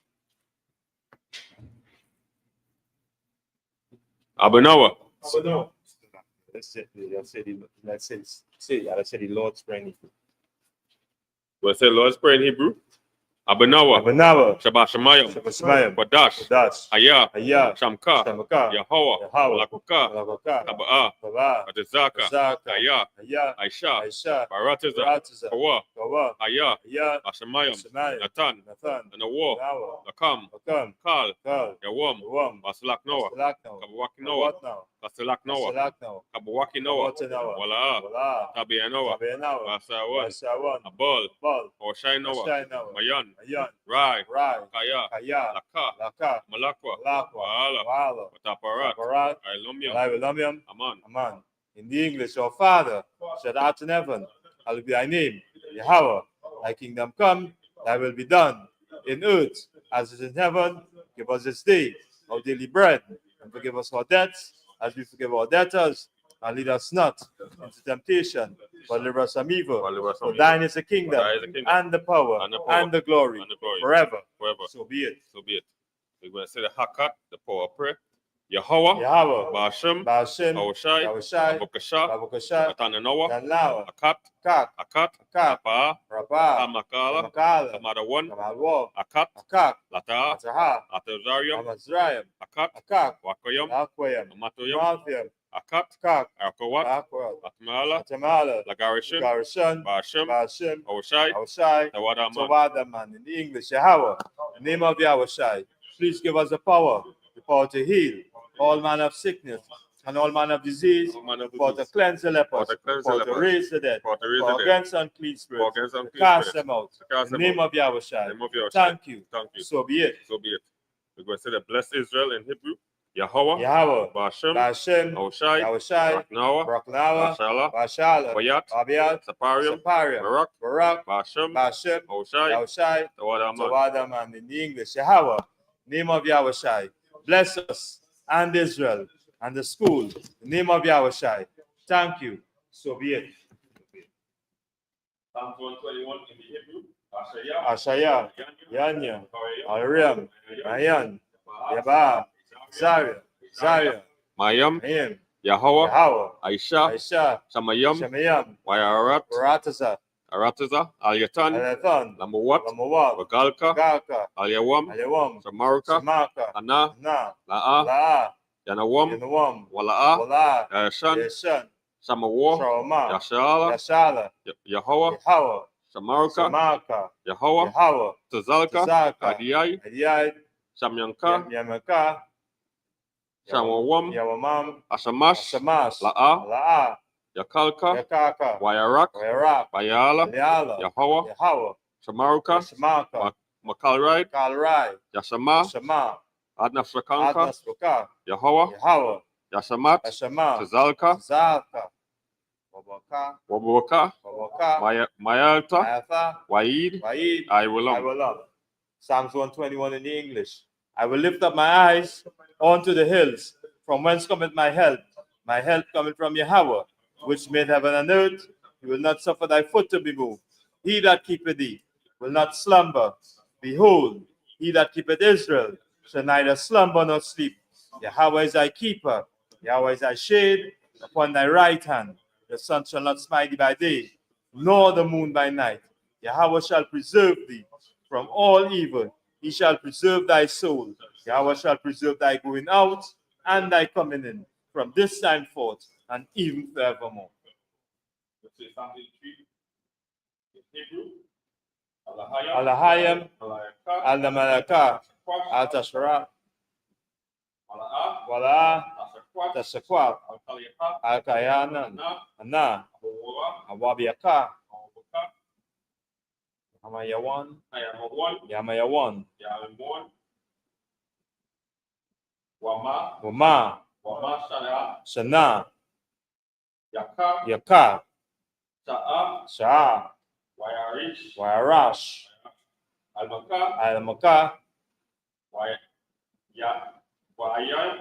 Abanawa. Abanawa. Let's say the Lord's Prayer. Let's say Lord's Prayer in Hebrew. Abanawa. Shabbat Shemayim. Badash. Aya. Shamka. Yahweh. Lakuka. Taba'a. Atazaka. Aya. Aisha. Baratiza. Kawa. Aya. Ashamayim. Natan. Anawo. Lakam. Kal. Yawam. Basalak Noah. Kabawaki Noah. Basalak Noah. Kabawaki Noah. Wala'a. Tabi'a Noah. Basawan. Abol. Hoshai Noah. Mayan. Rai. Kaya. Laka. Malakwa. Wa'ala. Wataparat. Ailumium. Aman. In the English, our Father, that art in heaven, hallowed be thy name, Yahweh. Thy kingdom come, thy will be done, in earth as it is in heaven. Give us this day our daily bread, and forgive us our debts, as we forgive our debtors, and lead us not into temptation, but deliver us from evil. For thine is the kingdom, and the power, and the glory, forever. So be it. We're going to say the Hakat, the power of prayer. Yahweh, Ba'ashem, Awoshai, Abukasha, Atananawa, Akat, Tapa'a, Tamakala, Tamadawan, Akat, Lata'a, Atazarium, Akat, Wakayam, Amatoyam, Akat, Akawat, Atmala, Lagarishan, Ba'ashem, Awoshai, Tawadaman. In English, Yahweh, the name of Yahushai. Please give us the power to heal all manner of sickness and all manner of disease, for to cleanse the lepers, for to raise the dead, for against unclean spirits, to cast them out. In the name of Yahushai. Thank you. So be it. We're going to say the blessed Israel in Hebrew. Yahweh, Ba'ashem, Awoshai, Raknawa, Bashala, Bayat, Saparium, Barak, Ba'ashem, Awoshai, Tawadaman. In the English, Yahweh, name of Yahushai. Bless us and Israel and the school. The name of Yahushai. Thank you. So be it. Psalm 121 in the Hebrew. Ashaya, Yanya, Ariam, Mayan, Yaba, Zaria, Mayam, Yahweh, Aisha, Shamayam, Wayarataza, Alyatan, Lamawat, Wagalka, Alyawam, Samarka, Ana, La'a, Yanawam, Wala'a, Yashan, Samawa, Yashala, Yahweh, Samarka, Yahweh, Tazalka, Adiyai, Samyanka, Shamawam, Yawamam, Ashamash, Shamash, La'a, La'a, Yakalka, Yakaka, Wayarak, Wayarap, Bayala, Yala, Yahawa, Yahawa, Shamaruka, Yashamaka, Makalrai, Kalrai, Yashama, Shama, Adnafrakanka, Adnasruka, Yahawa, Yahawa, Yashamat, Yashama, Tazalka, Zalka, Wabaka, Wabawaka, Wabaka, Mayalta, Mayatha, Waid, Waid, I I will will love. Psalms 121 in the English. I will lift up my eyes onto the hills, from whence cometh my help. My help cometh from Yahweh, which made heaven and earth. He will not suffer thy foot to be moved. He that keepeth thee will not slumber. Behold, he that keepeth Israel shall neither slumber nor sleep. Yahweh is thy keeper. Yahweh is thy shade upon thy right hand. The sun shall not smite thee by day, nor the moon by night. Yahweh shall preserve thee from all evil. He shall preserve thy soul. Yahweh shall preserve thy going out and thy coming in from this time forth and even forevermore. Let's say Psalm 83 in Hebrew. Alahayam, Al-Malaka, Al-Tashra, Wala, Tashakwat, Al-Kayanan, Ana, Awabiaka, Hamayawan, Yamayawan, Wama, Shana, Yaka, Shah, Wayarash, Al-Maka,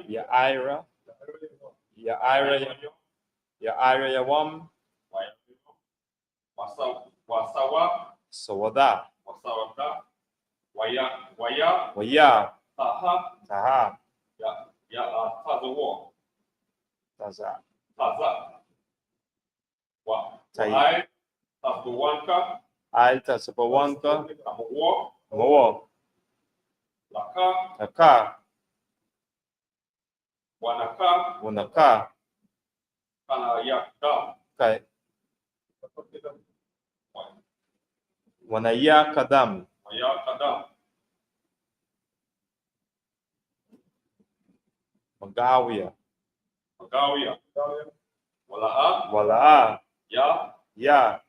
Yaira, Yaira Yawam, Sawada, Waya, Taha, Taza, Al Tasapawanka, Mawa, Taka, Wanaka, Kai, Wanaya Kadam, Magawia, Wala, Ya,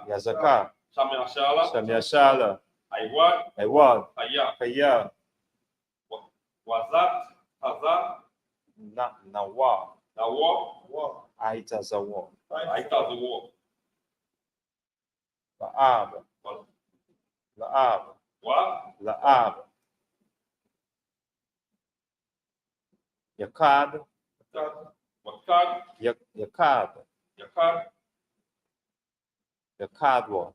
Yazaka, Shamyashala, Aiwad, Kaya, Nawa, Aitazawa, Laab, Laab, Yakad, Yakadwa,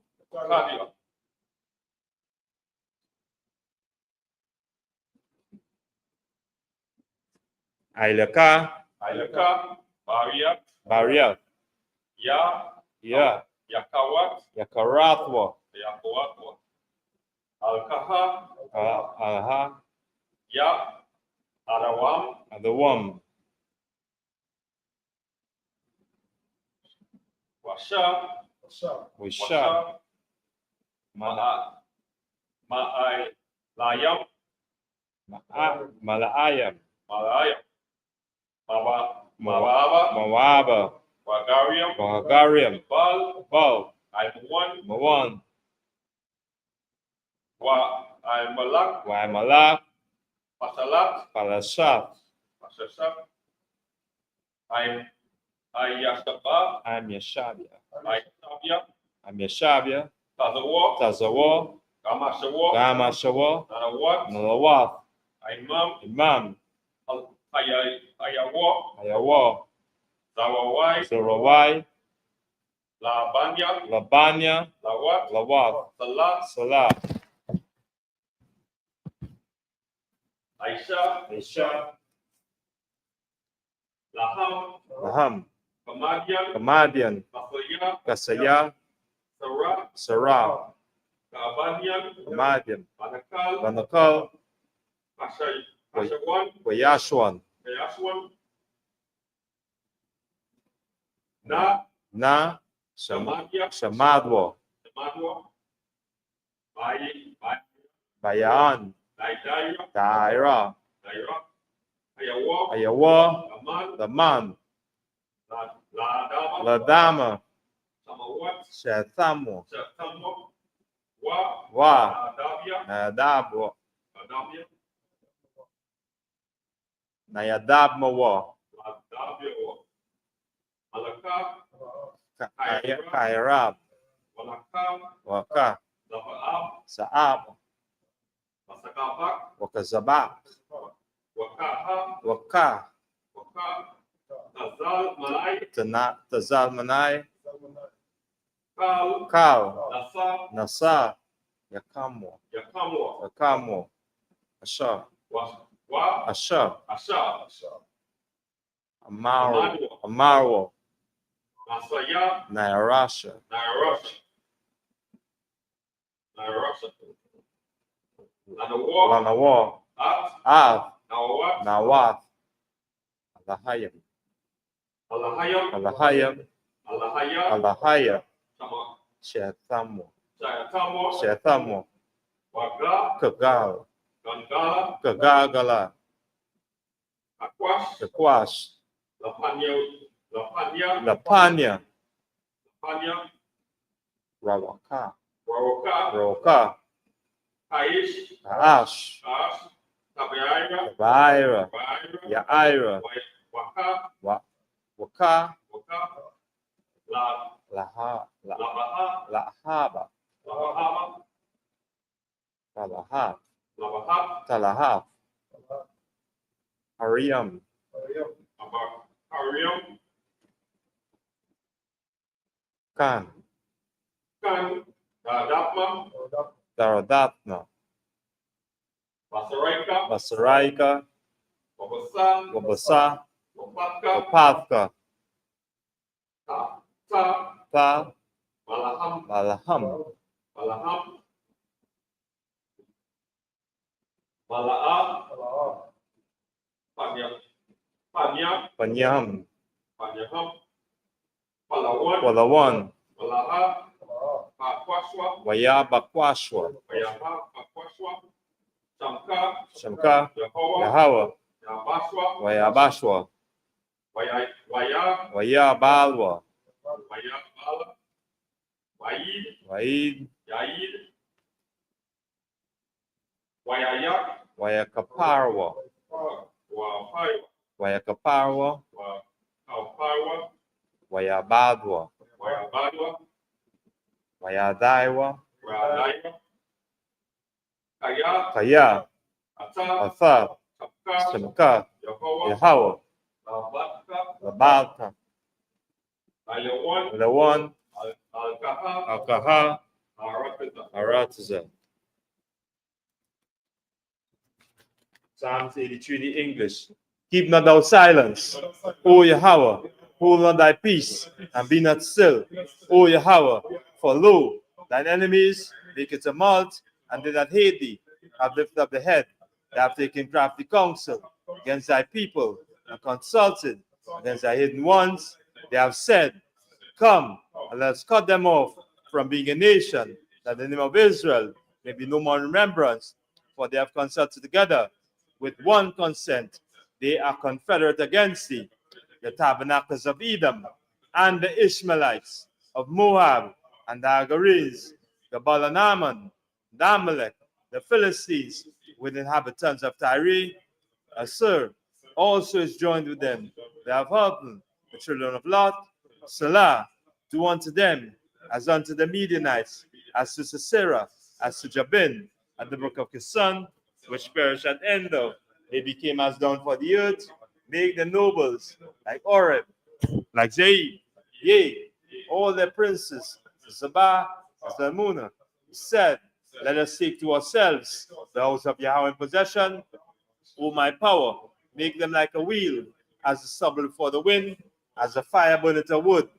Ailaka, Bariat, Ya, Yakaratwa, Alha, Adawam, Wisha, Malaayam, Mawaba, Wagariam, Bal, Mawan, Waimalak, Palashat, I'm Yashabia, Tazawa, Gama Shawa, Nalawat, Imam, Ayawa, Zorawai, Labanya, Lawat, Salah, Aisha, Laham, Kamadian, Kasaya, Sarah, Kamadian, Banakal, Wayashwan, Na, Shamadwa, Bayan, Daira, Ayawa, the man, Ladama, Shetamo, Wa, Nayadabo, Nayadabmawa, Kairab, Waka, Saab, Wakazabak, Waka, Tazal Manai, Kal, Nasa, Yakamo, Asha, Amaro, Nairasha, Lanawa, Av, Nawath, Alahaya, Shethamo, Kagal, Kagagala, Kakwash, Lapanya, Rawaka, Kaash, Tabaira, Yaira, Waka, Lahaba, Talahaf, Ariam, Kan, Daradatna, Basaraika, Wabasa, Wapatka, Ta, Malaham, Panyam, Palawan, Wayabakwashwa, Shamka, Yahawa, Wayabashwa, Wayabalwa, Waid, Wayakaparwa, Wayabadwa, Wayadaiwa, Kaya, Atha, Shamka, Yahawa, Labalka, Lawan, Alkaha, Aratiza. Psalms 83, the English. Keep not thou silence, O Yahweh, hold not thy peace, and be not still, O Yahweh, for lo, thine enemies make a tumult, and they that hate thee have lifted up the head. They have taken crafty counsel against thy people, and consulted against thy hidden ones. They have said, come, and let us cut them off from being a nation, that the name of Israel may be no more in remembrance, for they have consulted together with one consent. They are confederate against thee, the Tabernacles of Edom, and the Ishmaelites of Moab, and the Agarenes, the Balanaman, the Amalek, the Philistines, with inhabitants of Tyre. Assur also is joined with them. They have helped the children of Lot. Salah, do unto them as unto the Midianites, as to Sisera, as to Jabin, at the brook of Kison, which perished at Endor. They became as down for the earth. Make the nobles like Oreb, like Zeid, yea, all their princes, Zabah, Zalmunna, said, let us take to ourselves the house of Yahweh in possession. O my power, make them like a wheel, as the stubble for the wind, as a fire burneth a wood,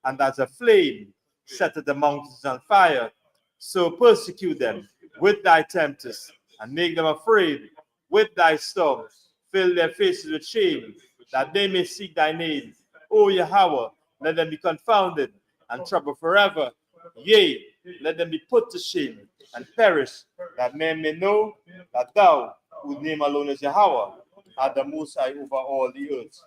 and as a flame setteth the mountains on fire. So persecute them with thy tempest, and make them afraid with thy storm. Fill their faces with shame, that they may seek thy name. O Yahweh, let them be confounded and troubled forever. Yea, let them be put to shame and perish, that men may know that thou, whose name alone is Yahweh, are the Most High over all the earth.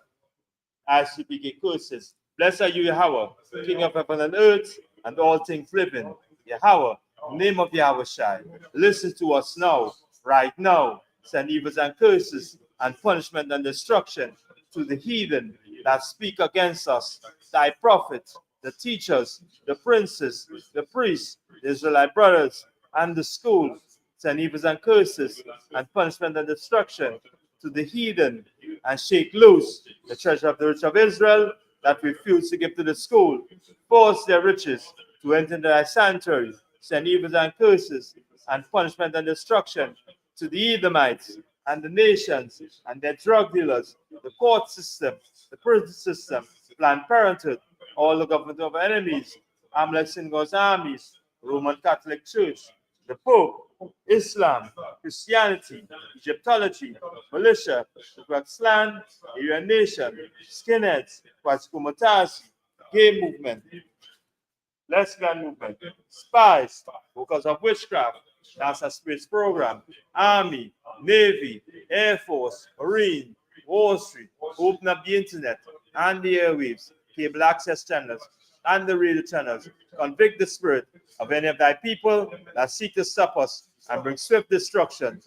ISUPK curses. Blessed are you, Yahweh, King of heaven and earth, and all things living. Yahweh, name of Yahweh Shai. Listen to us now, right now. Send evils and curses, and punishment and destruction to the heathen that speak against us, thy prophets, the teachers, the princes, the priests, the Israelite brothers, and the schools. Send evils and curses, and punishment and destruction to the heathen, and shake loose the treasure of the rich of Israel that refuse to give to the school. Force their riches to enter into thy sanctuary. Send evils and curses, and punishment and destruction to the Edomites and the nations and their drug dealers, the court system, the prison system, Planned Parenthood, all the government of enemies, Amalek God's armies, Roman Catholic Church, the Pope, Islam, Christianity, Egyptology, militia, the Pakistan, Aryan Nation, skinheads, Kwaskumatazi, gay movement, lesbian movement, spies, because of witchcraft, NASA Spirits Program, Army, Navy, Air Force, Marine, Wall Street, open up the internet and the airwaves, cable access channels, and the radio channels. Convict the spirit of any of thy people that seek to stop us and bring swift destruction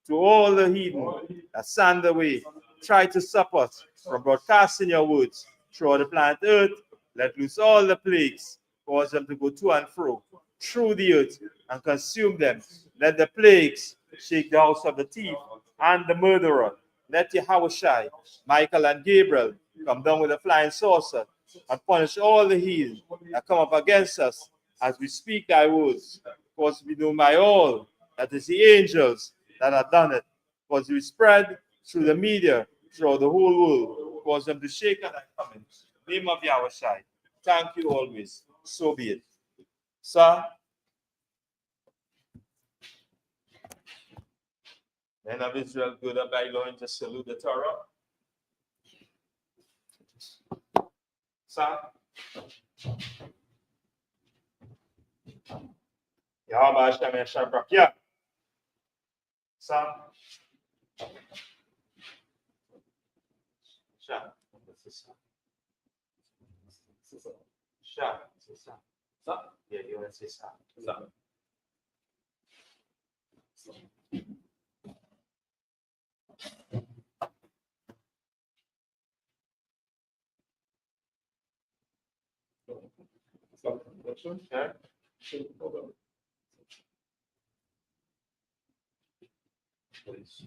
to all the heathen that stand the way, try to stop us from broadcasting your words throughout the planet Earth. Let loose all the plagues, cause them to go to and fro through the earth and consume them. Let the plagues shake the house of the thief and the murderer. Let Yahweh Shai, Michael, and Gabriel come down with a flying saucer and punish all the heathen that come up against us as we speak thy words. Because we know by all that it's the angels that have done it. Because we spread through the media, throughout the whole world, cause them to shake at thy coming. Name of Yahweh Shai. Thank you always. So be it. Sir, men of Israel, good and by law, to salute the Torah. Sir, Yahweh Hashem Yashar Brakia. Sir, Sha, Sha, Sha, yeah, you want to say Sha. Yeah. Please.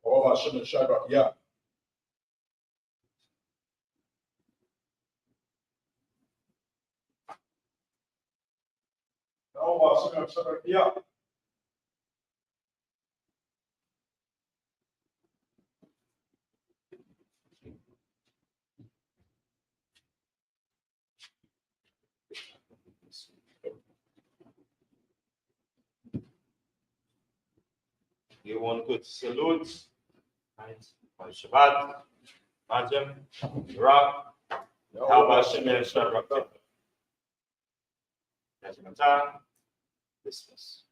All Hashem and Shabbat, yeah. All Hashem and Shabbat, yeah. You want good salutes, right? On Shabbat, Majam, Iraq, Yahweh Hashem Yashar Brakia. Dismiss.